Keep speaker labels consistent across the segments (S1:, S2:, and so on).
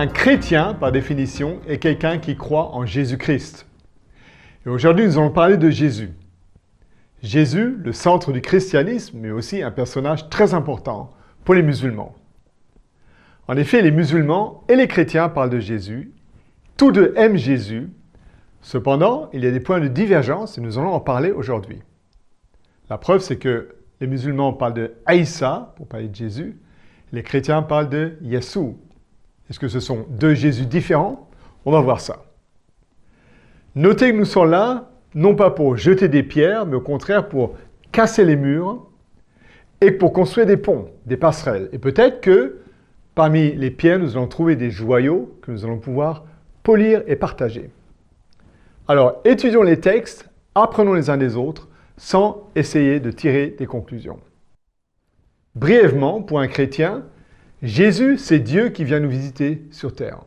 S1: Un chrétien, par définition, est quelqu'un qui croit en Jésus-Christ. Et aujourd'hui, nous allons parler de Jésus. Jésus, le centre du christianisme, mais aussi un personnage très important pour les musulmans. En effet, les musulmans et les chrétiens parlent de Jésus. Tous deux aiment Jésus. Cependant, il y a des points de divergence et nous allons en parler aujourd'hui. La preuve, c'est que les musulmans parlent de Aïssa, pour parler de Jésus. Les chrétiens parlent de Yessou. Est-ce que ce sont deux Jésus différents? On va voir ça. Notez que nous sommes là, non pas pour jeter des pierres, mais au contraire pour casser les murs et pour construire des ponts, des passerelles. Et peut-être que parmi les pierres, nous allons trouver des joyaux que nous allons pouvoir polir et partager. Alors, étudions les textes, apprenons les uns des autres, sans essayer de tirer des conclusions. Brièvement, pour un chrétien, Jésus, c'est Dieu qui vient nous visiter sur terre.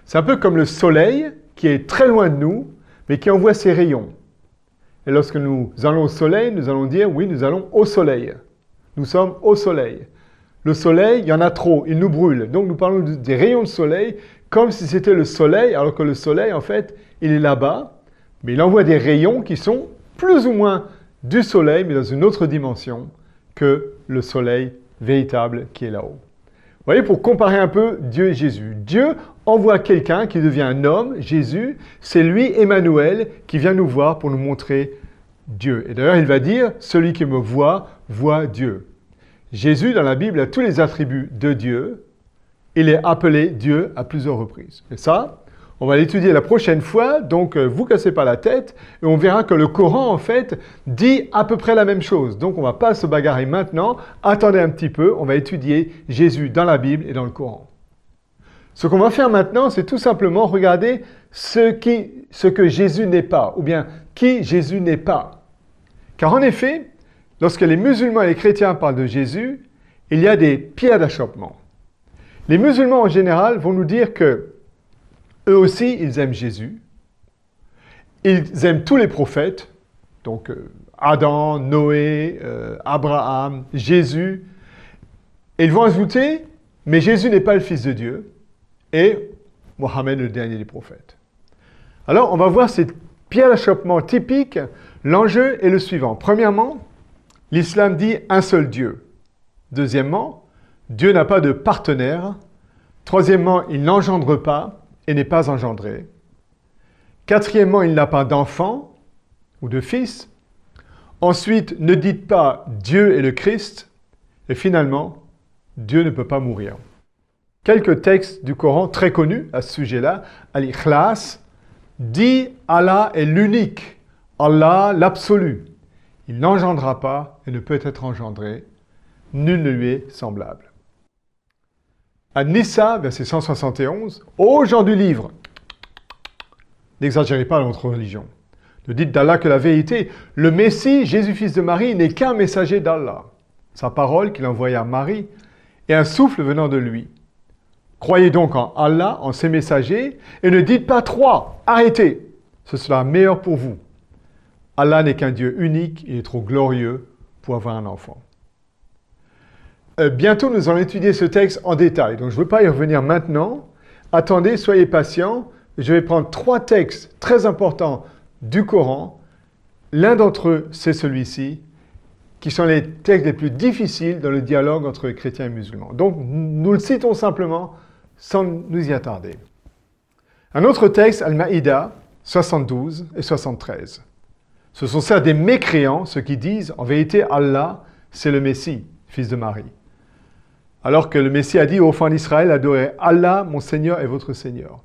S1: C'est un peu comme le soleil qui est très loin de nous, mais qui envoie ses rayons. Et lorsque nous allons au soleil, nous allons dire, oui, nous allons au soleil. Nous sommes au soleil. Le soleil, il y en a trop, il nous brûle. Donc nous parlons des rayons de soleil comme si c'était le soleil, alors que le soleil, en fait, il est là-bas, mais il envoie des rayons qui sont plus ou moins du soleil, mais dans une autre dimension que le soleil véritable qui est là-haut. Vous voyez, pour comparer un peu Dieu et Jésus. Dieu envoie quelqu'un qui devient un homme, Jésus, c'est lui, Emmanuel, qui vient nous voir pour nous montrer Dieu. Et d'ailleurs, il va dire, celui qui me voit, voit Dieu. Jésus, dans la Bible, a tous les attributs de Dieu. Il est appelé Dieu à plusieurs reprises. Et ça, on va l'étudier la prochaine fois, donc vous cassez pas la tête, et on verra que le Coran, en fait, dit à peu près la même chose. Donc on ne va pas se bagarrer maintenant, attendez un petit peu, on va étudier Jésus dans la Bible et dans le Coran. Ce qu'on va faire maintenant, c'est tout simplement regarder ce que Jésus n'est pas, ou bien qui Jésus n'est pas. Car en effet, lorsque les musulmans et les chrétiens parlent de Jésus, il y a des pierres d'achoppement. Les musulmans en général vont nous dire que eux aussi, ils aiment Jésus. Ils aiment tous les prophètes, donc Adam, Noé, Abraham, Jésus. Et ils vont ajouter, mais Jésus n'est pas le Fils de Dieu, et Mohammed le dernier des prophètes. Alors, on va voir ces pierres d'achoppement typiques. L'enjeu est le suivant. Premièrement, l'islam dit un seul Dieu. Deuxièmement, Dieu n'a pas de partenaire. Troisièmement, il n'engendre pas et n'est pas engendré. Quatrièmement, il n'a pas d'enfant ou de fils. Ensuite, ne dites pas Dieu est le Christ. Et finalement, Dieu ne peut pas mourir. Quelques textes du Coran très connus à ce sujet-là. Al-Ikhlas dit Allah est l'unique, Allah l'absolu. Il n'engendra pas et ne peut être engendré. Nul ne lui est semblable. An-Nisa, verset 171, « Ô gens du livre, n'exagérez pas dans votre religion. Ne dites d'Allah que la vérité. Le Messie, Jésus fils de Marie, n'est qu'un messager d'Allah. Sa parole qu'il envoya à Marie est un souffle venant de lui. Croyez donc en Allah, en ses messagers, et ne dites pas trois. Arrêtez. Ce sera meilleur pour vous. Allah n'est qu'un Dieu unique, il est trop glorieux pour avoir un enfant. » Bientôt, nous allons étudier ce texte en détail. Donc, je ne veux pas y revenir maintenant. Attendez, soyez patients. Je vais prendre trois textes très importants du Coran. L'un d'entre eux, c'est celui-ci, qui sont les textes les plus difficiles dans le dialogue entre chrétiens et musulmans. Donc, nous le citons simplement sans nous y attarder. Un autre texte, Al-Maïda, 72 et 73. Ce sont certes des mécréants, ceux qui disent, en vérité, Allah, c'est le Messie, fils de Marie. Alors que le Messie a dit aux enfants d'Israël, adorez Allah, mon Seigneur et votre Seigneur.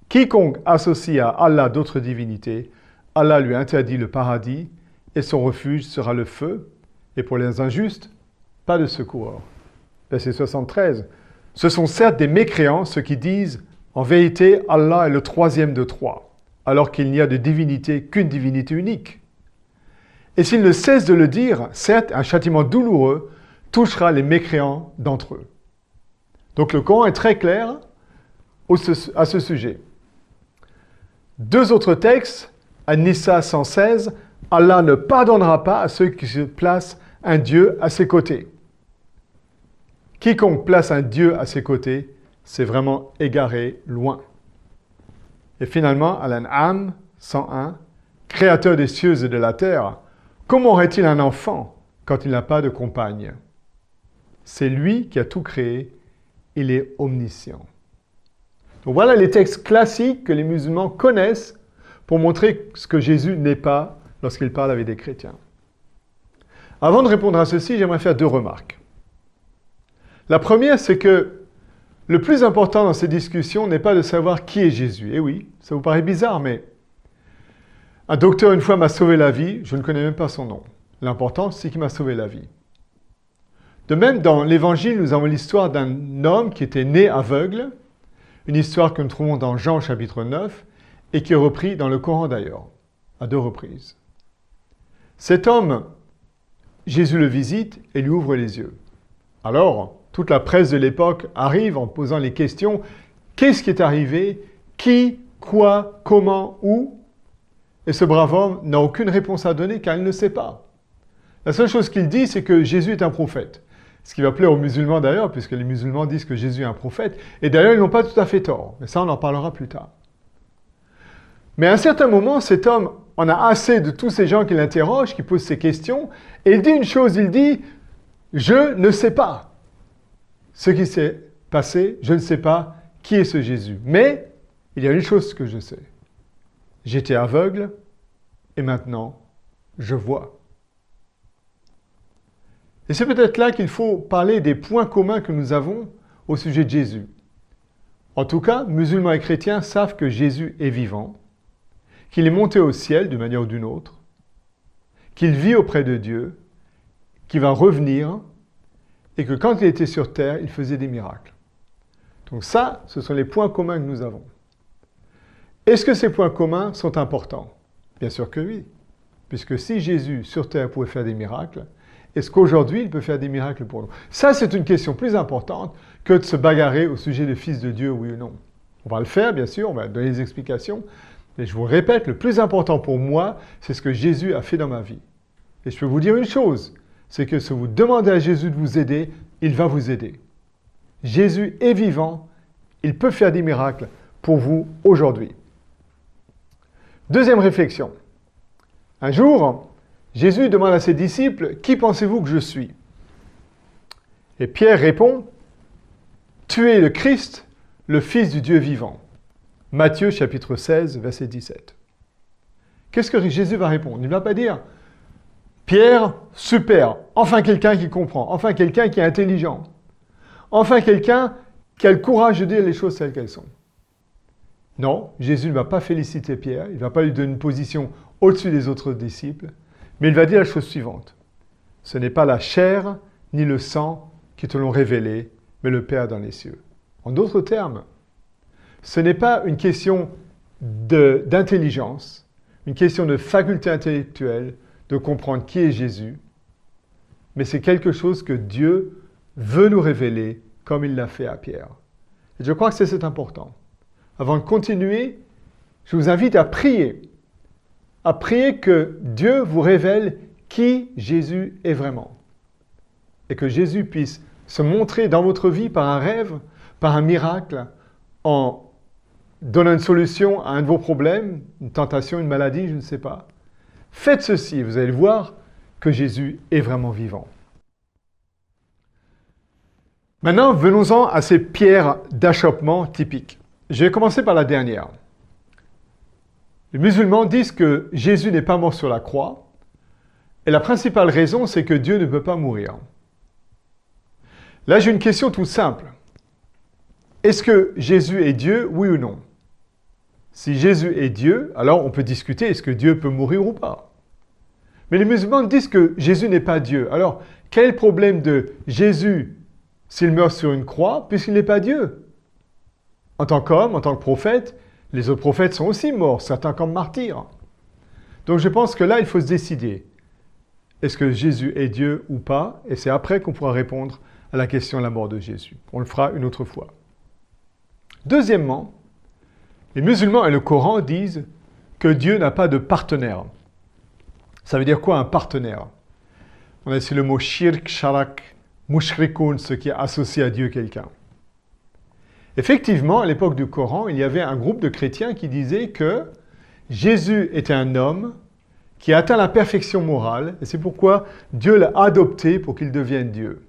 S1: Quiconque associe à Allah d'autres divinités, Allah lui interdit le paradis et son refuge sera le feu. Et pour les injustes, pas de secours. Verset 73. Ce sont certes des mécréants, ceux qui disent, en vérité, Allah est le troisième de trois, alors qu'il n'y a de divinité qu'une divinité unique. Et s'ils ne cessent de le dire, certes, un châtiment douloureux touchera les mécréants d'entre eux. Donc le Coran est très clair à ce sujet. Deux autres textes, An-Nisa 116, Allah ne pardonnera pas à ceux qui se placent un Dieu à ses côtés. Quiconque place un Dieu à ses côtés c'est vraiment égaré, loin. Et finalement, à l'An'am 101, Créateur des cieux et de la terre, comment aurait-il un enfant quand il n'a pas de compagne? C'est lui qui a tout créé, il est omniscient. Donc voilà les textes classiques que les musulmans connaissent pour montrer ce que Jésus n'est pas lorsqu'il parle avec des chrétiens. Avant de répondre à ceci, j'aimerais faire 2 remarques. La première, c'est que le plus important dans ces discussions n'est pas de savoir qui est Jésus. Eh oui, ça vous paraît bizarre, mais un docteur une fois m'a sauvé la vie, je ne connais même pas son nom. L'important, c'est qu'il m'a sauvé la vie. De même, dans l'Évangile, nous avons l'histoire d'un homme qui était né aveugle, une histoire que nous trouvons dans Jean chapitre 9, et qui est reprise dans le Coran d'ailleurs, à 2 reprises. Cet homme, Jésus le visite et lui ouvre les yeux. Alors, toute la presse de l'époque arrive en posant les questions. Qu'est-ce qui est arrivé? Qui? Quoi? Comment? Où? Et ce brave homme n'a aucune réponse à donner car il ne sait pas. La seule chose qu'il dit, c'est que Jésus est un prophète. Ce qui va plaire aux musulmans d'ailleurs, puisque les musulmans disent que Jésus est un prophète. Et d'ailleurs, ils n'ont pas tout à fait tort. Mais ça, on en parlera plus tard. Mais à un certain moment, cet homme en a assez de tous ces gens qui l'interrogent, qui posent ces questions. Et il dit une chose, il dit « Je ne sais pas ce qui s'est passé, je ne sais pas qui est ce Jésus. Mais il y a une chose que je sais. J'étais aveugle et maintenant, je vois. » Et c'est peut-être là qu'il faut parler des points communs que nous avons au sujet de Jésus. En tout cas, musulmans et chrétiens savent que Jésus est vivant, qu'il est monté au ciel d'une manière ou d'une autre, qu'il vit auprès de Dieu, qu'il va revenir, et que quand il était sur terre, il faisait des miracles. Donc ça, ce sont les points communs que nous avons. Est-ce que ces points communs sont importants? Bien sûr que oui. Puisque si Jésus, sur terre, pouvait faire des miracles, est-ce qu'aujourd'hui, il peut faire des miracles pour nous? Ça, c'est une question plus importante que de se bagarrer au sujet du Fils de Dieu, oui ou non. On va le faire, bien sûr, on va donner des explications. Mais je vous répète, le plus important pour moi, c'est ce que Jésus a fait dans ma vie. Et je peux vous dire une chose, c'est que si vous demandez à Jésus de vous aider, il va vous aider. Jésus est vivant, il peut faire des miracles pour vous aujourd'hui. Deuxième réflexion. Un jour, Jésus demande à ses disciples, « Qui pensez-vous que je suis ?» Et Pierre répond, « Tu es le Christ, le Fils du Dieu vivant. » Matthieu chapitre 16, verset 17. Qu'est-ce que Jésus va répondre? Il ne va pas dire, « Pierre, super, enfin quelqu'un qui comprend, enfin quelqu'un qui est intelligent, enfin quelqu'un qui a le courage de dire les choses telles qu'elles sont. » Non, Jésus ne va pas féliciter Pierre, il ne va pas lui donner une position au-dessus des autres disciples, mais il va dire la chose suivante. Ce n'est pas la chair ni le sang qui te l'ont révélé, mais le Père dans les cieux. En d'autres termes, ce n'est pas une question d'intelligence, une question de faculté intellectuelle de comprendre qui est Jésus, mais c'est quelque chose que Dieu veut nous révéler comme il l'a fait à Pierre. Et je crois que c'est important. Avant de continuer, je vous invite à prier que Dieu vous révèle qui Jésus est vraiment. Et que Jésus puisse se montrer dans votre vie par un rêve, par un miracle, en donnant une solution à un de vos problèmes, une tentation, une maladie, je ne sais pas. Faites ceci et vous allez voir que Jésus est vraiment vivant. Maintenant, venons-en à ces pierres d'achoppement typiques. Je vais commencer par la dernière. Les musulmans disent que Jésus n'est pas mort sur la croix, et la principale raison, c'est que Dieu ne peut pas mourir. Là, j'ai une question toute simple. Est-ce que Jésus est Dieu, oui ou non? Si Jésus est Dieu, alors on peut discuter, est-ce que Dieu peut mourir ou pas? Mais les musulmans disent que Jésus n'est pas Dieu. Alors, quel est le problème de Jésus s'il meurt sur une croix, puisqu'il n'est pas Dieu? En tant qu'homme, en tant que prophète, les autres prophètes sont aussi morts, certains comme martyrs. Donc je pense que là, il faut se décider. Est-ce que Jésus est Dieu ou pas? Et c'est après qu'on pourra répondre à la question de la mort de Jésus. On le fera une autre fois. Deuxièmement, les musulmans et le Coran disent que Dieu n'a pas de partenaire. Ça veut dire quoi un partenaire? On a ici le mot shirk, sharak, mushrikun, ce qui est associé à Dieu quelqu'un. Effectivement, à l'époque du Coran, il y avait un groupe de chrétiens qui disaient que Jésus était un homme qui a atteint la perfection morale, et c'est pourquoi Dieu l'a adopté pour qu'il devienne Dieu.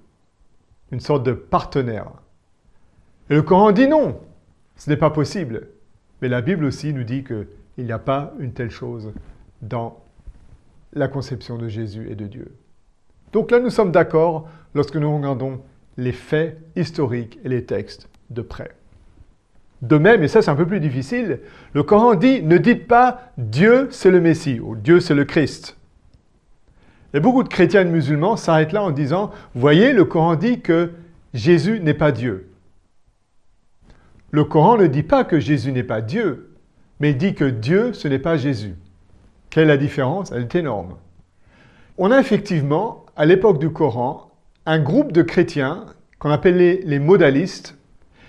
S1: Une sorte de partenaire. Et le Coran dit non, ce n'est pas possible. Mais la Bible aussi nous dit qu'il n'y a pas une telle chose dans la conception de Jésus et de Dieu. Donc là, nous sommes d'accord lorsque nous regardons les faits historiques et les textes de près. De même, et ça c'est un peu plus difficile, le Coran dit « Ne dites pas Dieu c'est le Messie » ou « Dieu c'est le Christ ». Et beaucoup de chrétiens et de musulmans s'arrêtent là en disant « Voyez, le Coran dit que Jésus n'est pas Dieu ». Le Coran ne dit pas que Jésus n'est pas Dieu, mais il dit que Dieu, ce n'est pas Jésus. Quelle est la différence? Elle est énorme. On a effectivement, à l'époque du Coran, un groupe de chrétiens qu'on appelait les modalistes,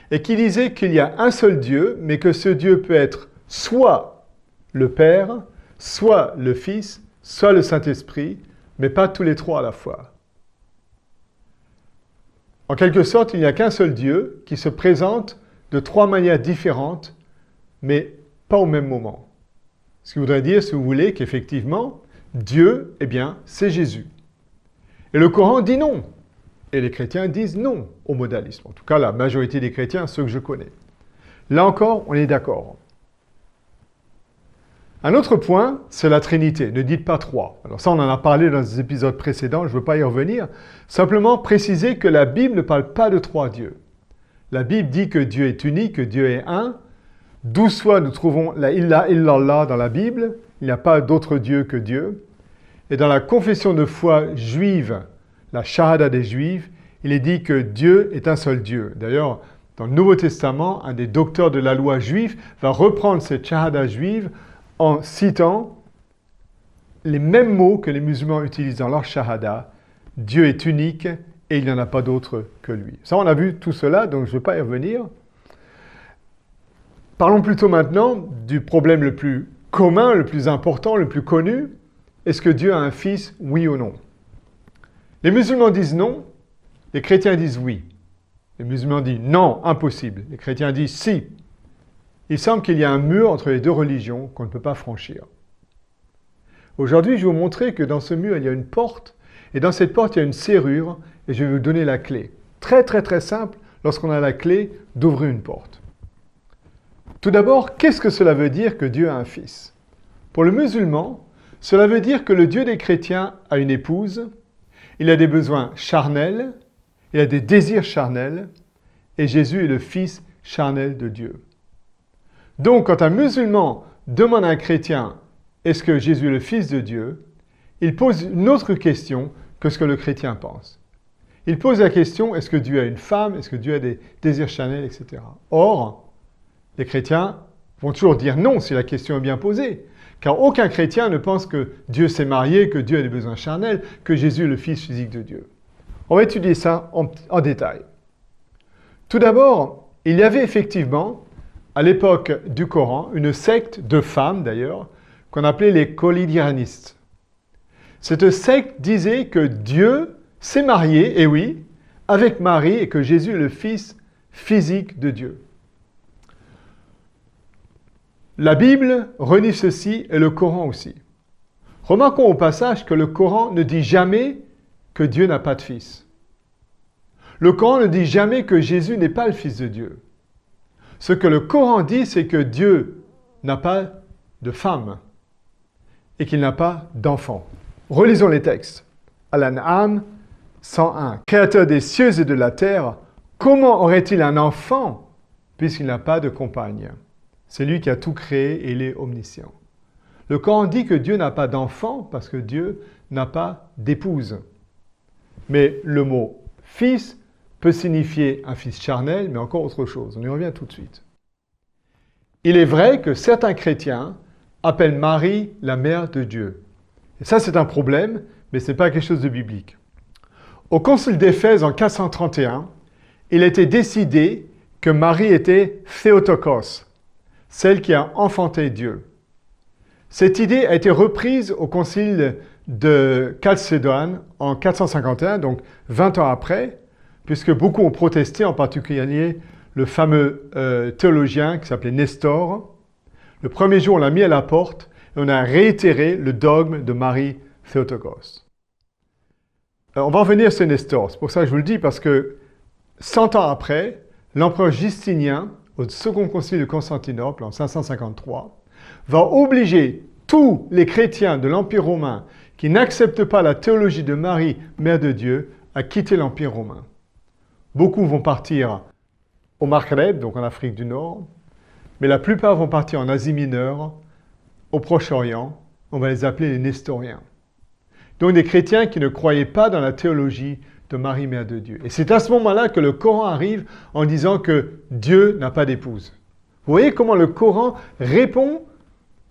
S1: et qui disaient qu'il y a un seul Dieu, mais que ce Dieu peut être soit le Père, soit le Fils, soit le Saint-Esprit, mais pas tous les trois à la fois. En quelque sorte, il n'y a qu'un seul Dieu qui se présente de trois manières différentes, mais pas au même moment. Ce qui voudrait dire, si vous voulez, qu'effectivement, Dieu, eh bien, c'est Jésus. Et le Coran dit non. Et les chrétiens disent non au modalisme. En tout cas, la majorité des chrétiens, ceux que je connais. Là encore, on est d'accord. Un autre point, c'est la Trinité. Ne dites pas trois. Alors ça, on en a parlé dans les épisodes précédents, je ne veux pas y revenir. Simplement préciser que la Bible ne parle pas de trois dieux. La Bible dit que Dieu est unique, que Dieu est un. D'où soit nous trouvons la illa illallah dans la Bible. Il n'y a pas d'autre Dieu que Dieu. Et dans la confession de foi juive, la Shahada des Juifs, il est dit que Dieu est un seul Dieu. D'ailleurs, dans le Nouveau Testament, un des docteurs de la loi juive va reprendre cette Shahada juive en citant les mêmes mots que les musulmans utilisent dans leur Shahada. Dieu est unique et il n'y en a pas d'autre que lui. Ça, on a vu tout cela, donc je ne vais pas y revenir. Parlons plutôt maintenant du problème le plus commun, le plus important, le plus connu. Est-ce que Dieu a un fils, oui ou non? Les musulmans disent non, les chrétiens disent oui. Les musulmans disent non, impossible. Les chrétiens disent si. Il semble qu'il y a un mur entre les deux religions qu'on ne peut pas franchir. Aujourd'hui, je vais vous montrer que dans ce mur, il y a une porte, et dans cette porte, il y a une serrure, et je vais vous donner la clé. Très, très, très simple, lorsqu'on a la clé, d'ouvrir une porte. Tout d'abord, qu'est-ce que cela veut dire que Dieu a un fils? Pour le musulman, cela veut dire que le Dieu des chrétiens a une épouse, il a des besoins charnels, il a des désirs charnels, et Jésus est le Fils charnel de Dieu. Donc, quand un musulman demande à un chrétien « Est-ce que Jésus est le Fils de Dieu ?», il pose une autre question que ce que le chrétien pense. Il pose la question « Est-ce que Dieu a une femme ? Est-ce que Dieu a des désirs charnels, etc. » Or, les chrétiens vont toujours dire non si la question est bien posée. Car aucun chrétien ne pense que Dieu s'est marié, que Dieu a des besoins charnels, que Jésus est le Fils physique de Dieu. On va étudier ça en détail. Tout d'abord, il y avait effectivement, à l'époque du Coran, une secte de femmes d'ailleurs, qu'on appelait les Kolidiranistes. Cette secte disait que Dieu s'est marié, et oui, avec Marie, et que Jésus est le Fils physique de Dieu. La Bible renie ceci et le Coran aussi. Remarquons au passage que le Coran ne dit jamais que Dieu n'a pas de fils. Le Coran ne dit jamais que Jésus n'est pas le Fils de Dieu. Ce que le Coran dit, c'est que Dieu n'a pas de femme et qu'il n'a pas d'enfant. Relisons les textes. Al-An'am 101. Créateur des cieux et de la terre, comment aurait-il un enfant puisqu'il n'a pas de compagne? C'est lui qui a tout créé et il est omniscient. Le Coran dit que Dieu n'a pas d'enfant parce que Dieu n'a pas d'épouse. Mais le mot « fils » peut signifier un fils charnel, mais encore autre chose. On y revient tout de suite. Il est vrai que certains chrétiens appellent Marie la mère de Dieu. Et ça, c'est un problème, mais ce n'est pas quelque chose de biblique. Au Concile d'Éphèse en 431, il a été décidé que Marie était Théotokos, celle qui a enfanté Dieu. Cette idée a été reprise au concile de Chalcédoine en 451, donc 20 ans après, puisque beaucoup ont protesté, en particulier le fameux théologien qui s'appelait Nestor. Le premier jour, on l'a mis à la porte et on a réitéré le dogme de Marie Théotokos. On va revenir sur Nestor. C'est pour ça que je vous le dis, parce que 100 ans après, l'empereur Justinien, au second concile de Constantinople en 553, va obliger tous les chrétiens de l'Empire romain qui n'acceptent pas la théologie de Marie, Mère de Dieu, à quitter l'Empire romain. Beaucoup vont partir au Maghreb, donc en Afrique du Nord, mais la plupart vont partir en Asie mineure, au Proche-Orient. On va les appeler les Nestoriens. Donc des chrétiens qui ne croyaient pas dans la théologie de Marie, Mère de Dieu. Et c'est à ce moment-là que le Coran arrive en disant que Dieu n'a pas d'épouse. Vous voyez comment le Coran répond,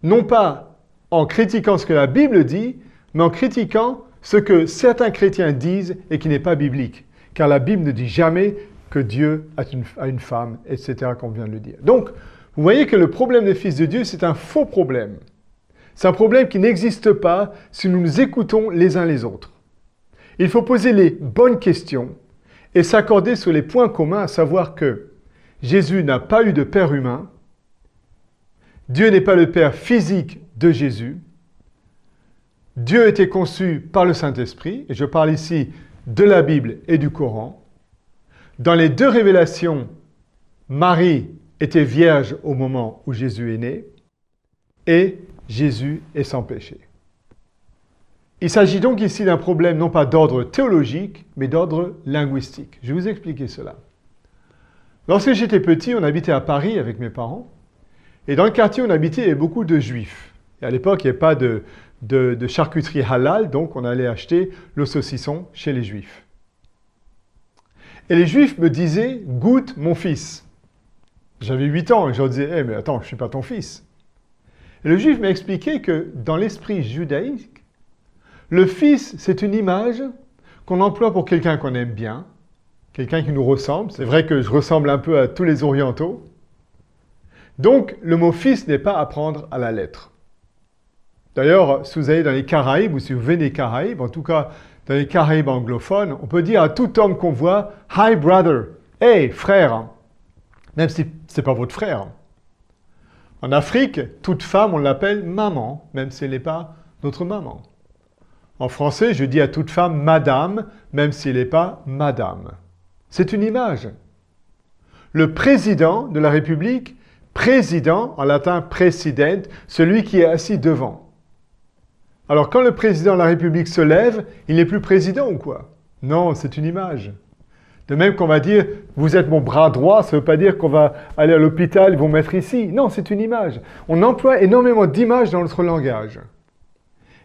S1: non pas en critiquant ce que la Bible dit, mais en critiquant ce que certains chrétiens disent et qui n'est pas biblique. Car la Bible ne dit jamais que Dieu a une femme, etc., comme on vient de le dire. Donc, vous voyez que le problème des fils de Dieu, c'est un faux problème. C'est un problème qui n'existe pas si nous nous écoutons les uns les autres. Il faut poser les bonnes questions et s'accorder sur les points communs, à savoir que Jésus n'a pas eu de père humain, Dieu n'est pas le père physique de Jésus, Dieu était conçu par le Saint-Esprit, et je parle ici de la Bible et du Coran. Dans les deux révélations, Marie était vierge au moment où Jésus est né, et Jésus est sans péché. Il s'agit donc ici d'un problème non pas d'ordre théologique, mais d'ordre linguistique. Je vais vous expliquer cela. Lorsque j'étais petit, on habitait à Paris avec mes parents, et dans le quartier où on habitait, il y avait beaucoup de juifs. Et à l'époque, il n'y avait pas de charcuterie halal, donc on allait acheter le saucisson chez les juifs. Et les juifs me disaient « Goûte mon fils ». J'avais 8 ans et je leur disais hey, « mais attends, je ne suis pas ton fils ». Et le juif m'a expliqué que dans l'esprit judaïque, le fils, c'est une image qu'on emploie pour quelqu'un qu'on aime bien, quelqu'un qui nous ressemble. C'est vrai que je ressemble un peu à tous les orientaux. Donc, le mot fils n'est pas à prendre à la lettre. D'ailleurs, si vous allez dans les Caraïbes, ou si vous venez des Caraïbes, en tout cas dans les Caraïbes anglophones, on peut dire à tout homme qu'on voit « Hi brother »,« Hey frère », même si ce n'est pas votre frère. En Afrique, toute femme, on l'appelle maman, même si elle n'est pas notre maman. En français, je dis à toute femme madame, même si elle n'est pas madame. C'est une image. Le président de la République, président, en latin president, celui qui est assis devant. Alors quand le président de la République se lève, il n'est plus président ou quoi? Non, c'est une image. De même qu'on va dire, vous êtes mon bras droit, ça ne veut pas dire qu'on va aller à l'hôpital, ils vont mettre ici. Non, c'est une image. On emploie énormément d'images dans notre langage.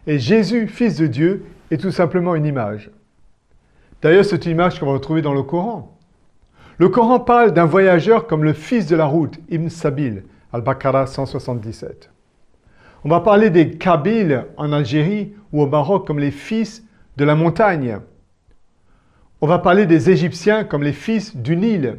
S1: Et Jésus, fils de Dieu, est tout simplement une image. D'ailleurs, c'est une image qu'on va retrouver dans le Coran. Le Coran parle d'un voyageur comme le fils de la route, Ibn Sabil, Al-Baqarah 177. On va parler des Kabyles en Algérie ou au Maroc comme les fils de la montagne. On va parler des Égyptiens comme les fils du Nil.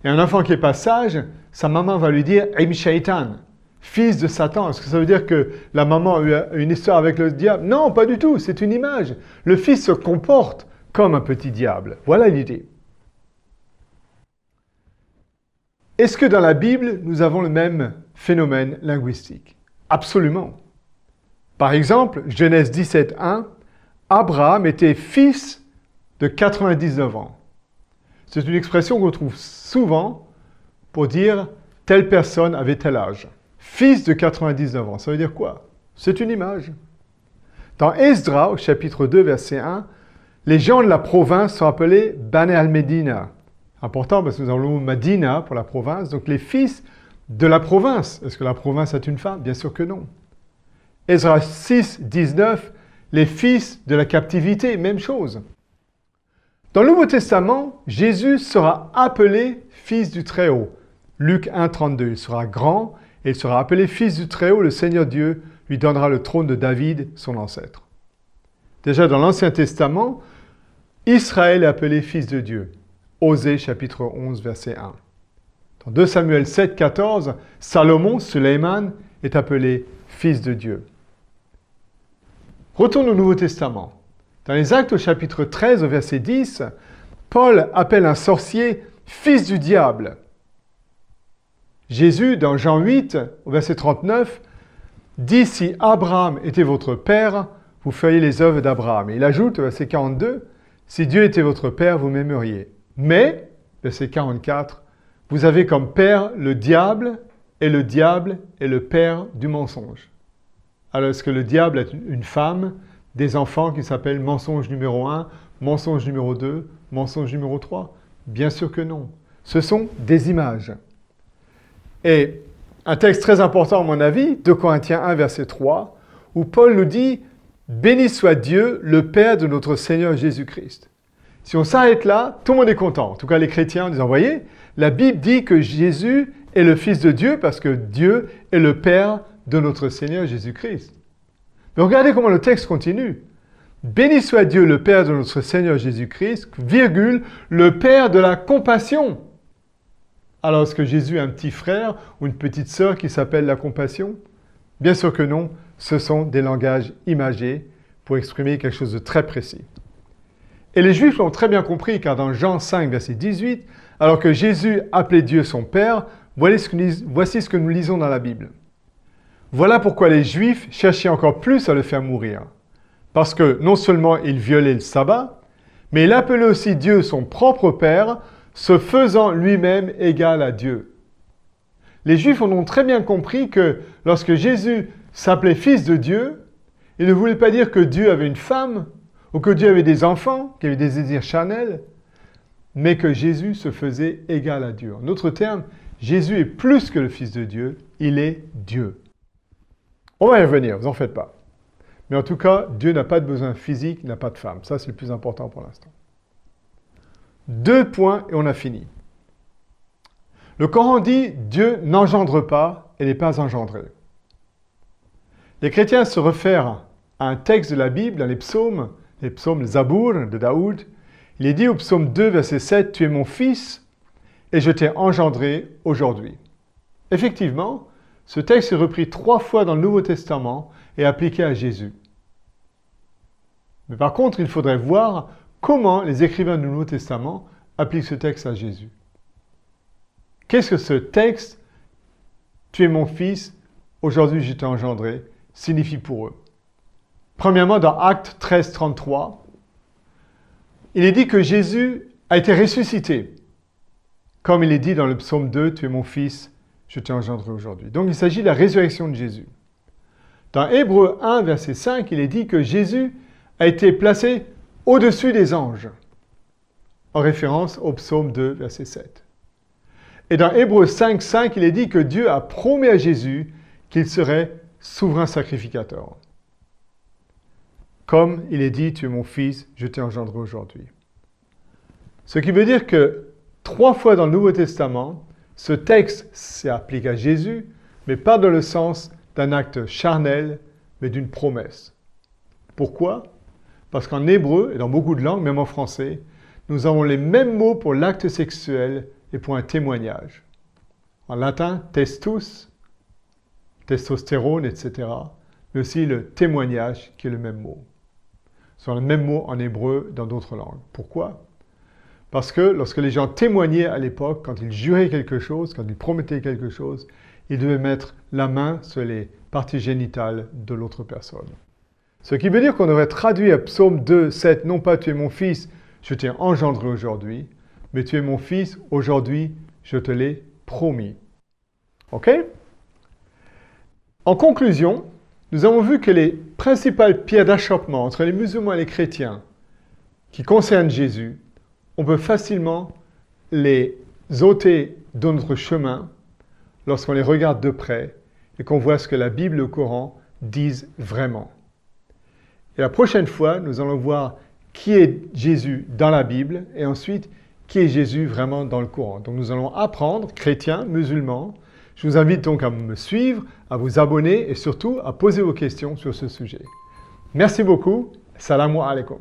S1: Et un enfant qui n'est pas sage, sa maman va lui dire « Ibn Shaitan », fils de Satan. Est-ce que ça veut dire que la maman a eu une histoire avec le diable? Non, pas du tout, c'est une image. Le fils se comporte comme un petit diable. Voilà l'idée. Est-ce que dans la Bible, nous avons le même phénomène linguistique? Absolument. Par exemple, Genèse 17.1, Abraham était fils de 99 ans. C'est une expression qu'on trouve souvent pour dire telle personne avait tel âge. Fils de 99 ans, ça veut dire quoi? C'est une image. Dans Esdra, au chapitre 2, verset 1, les gens de la province sont appelés Bane al-Medina. Important parce que nous avons le mot Madina pour la province, donc les fils de la province. Est-ce que la province est une femme? Bien sûr que non. Esdra 6, 19, les fils de la captivité, même chose. Dans le Nouveau Testament, Jésus sera appelé fils du Très-Haut. Luc 1, 32, il sera grand et il sera appelé fils du Très-Haut. Le Seigneur Dieu lui donnera le trône de David, son ancêtre. Déjà dans l'Ancien Testament, Israël est appelé fils de Dieu. Osée chapitre 11, verset 1. Dans 2 Samuel 7, 14, Salomon, Suleiman, est appelé fils de Dieu. Retourne au Nouveau Testament. Dans les Actes au chapitre 13, au verset 10, Paul appelle un sorcier fils du diable. Jésus, dans Jean 8, au verset 39, dit « Si Abraham était votre père, vous feriez les œuvres d'Abraham. » Et il ajoute au verset 42, « Si Dieu était votre père, vous m'aimeriez. Mais, verset 44, vous avez comme père le diable est le père du mensonge. » Alors, est-ce que le diable est une femme, des enfants qui s'appellent mensonge numéro 1, mensonge numéro 2, mensonge numéro 3? Bien sûr que non. Ce sont des images. Et un texte très important à mon avis, 2 Corinthiens 1, verset 3, où Paul nous dit « Béni soit Dieu, le Père de notre Seigneur Jésus-Christ ». Si on s'arrête là, tout le monde est content. En tout cas, les chrétiens, en disant, voyez, la Bible dit que Jésus est le Fils de Dieu parce que Dieu est le Père de notre Seigneur Jésus-Christ. Mais regardez comment le texte continue. Béni soit Dieu, le Père de notre Seigneur Jésus-Christ, virgule, le Père de la compassion. Alors, est-ce que Jésus a un petit frère ou une petite sœur qui s'appelle la compassion? Bien sûr que non, ce sont des langages imagés pour exprimer quelque chose de très précis. Et les Juifs l'ont très bien compris, car dans Jean 5, verset 18, alors que Jésus appelait Dieu son Père, voici ce que nous lisons dans la Bible. Voilà pourquoi les Juifs cherchaient encore plus à le faire mourir. Parce que non seulement il violait le sabbat, mais il appelait aussi Dieu son propre Père, se faisant lui-même égal à Dieu. Les Juifs ont donc très bien compris que lorsque Jésus s'appelait Fils de Dieu, il ne voulait pas dire que Dieu avait une femme, ou que Dieu avait des enfants, qu'il avait des désirs charnels, mais que Jésus se faisait égal à Dieu. En d'autres termes, Jésus est plus que le Fils de Dieu, il est Dieu. On va y revenir, vous n'en faites pas. Mais en tout cas, Dieu n'a pas de besoin physique, il n'a pas de femme. Ça, c'est le plus important pour l'instant. 2 points et on a fini. Le Coran dit « Dieu n'engendre pas et n'est pas engendré ». Les chrétiens se réfèrent à un texte de la Bible, dans les psaumes Zabour de Daoud. Il est dit au psaume 2, verset 7, « Tu es mon fils et je t'ai engendré aujourd'hui ». Effectivement, ce texte est repris 3 fois dans le Nouveau Testament et appliqué à Jésus. Mais par contre, il faudrait voir comment les écrivains du Nouveau Testament appliquent ce texte à Jésus. Qu'est-ce que ce texte « Tu es mon fils, aujourd'hui je t'ai engendré » signifie pour eux? Premièrement, dans Actes 13, 33, il est dit que Jésus a été ressuscité. Comme il est dit dans le psaume 2, « Tu es mon fils, je t'ai engendré aujourd'hui ». Donc il s'agit de la résurrection de Jésus. Dans Hébreux 1, verset 5, il est dit que Jésus a été placé au-dessus des anges, en référence au psaume 2, verset 7. Et dans Hébreux 5, 5, il est dit que Dieu a promis à Jésus qu'il serait souverain sacrificateur. Comme il est dit, « Tu es mon fils, je t'ai engendré aujourd'hui ». Ce qui veut dire que 3 fois dans le Nouveau Testament, ce texte s'applique à Jésus, mais pas dans le sens d'un acte charnel, mais d'une promesse. Pourquoi? Parce qu'en hébreu, et dans beaucoup de langues, même en français, nous avons les mêmes mots pour l'acte sexuel et pour un témoignage. En latin, testus, testostérone, etc. Mais aussi le témoignage qui est le même mot. Ce sont les mêmes mots en hébreu dans d'autres langues. Pourquoi? Parce que lorsque les gens témoignaient à l'époque, quand ils juraient quelque chose, quand ils promettaient quelque chose, ils devaient mettre la main sur les parties génitales de l'autre personne. Ce qui veut dire qu'on devrait traduire Psaume 2, 7, non pas « Tu es mon fils, je t'ai engendré aujourd'hui », mais « Tu es mon fils, aujourd'hui, je te l'ai promis ». OK? En conclusion, nous avons vu que les principales pierres d'achoppement entre les musulmans et les chrétiens qui concernent Jésus, on peut facilement les ôter de notre chemin lorsqu'on les regarde de près et qu'on voit ce que la Bible et le Coran disent vraiment. Et la prochaine fois, nous allons voir qui est Jésus dans la Bible et ensuite qui est Jésus vraiment dans le Coran. Donc nous allons apprendre, chrétiens, musulmans. Je vous invite donc à me suivre, à vous abonner et surtout à poser vos questions sur ce sujet. Merci beaucoup. Salamu alaikum.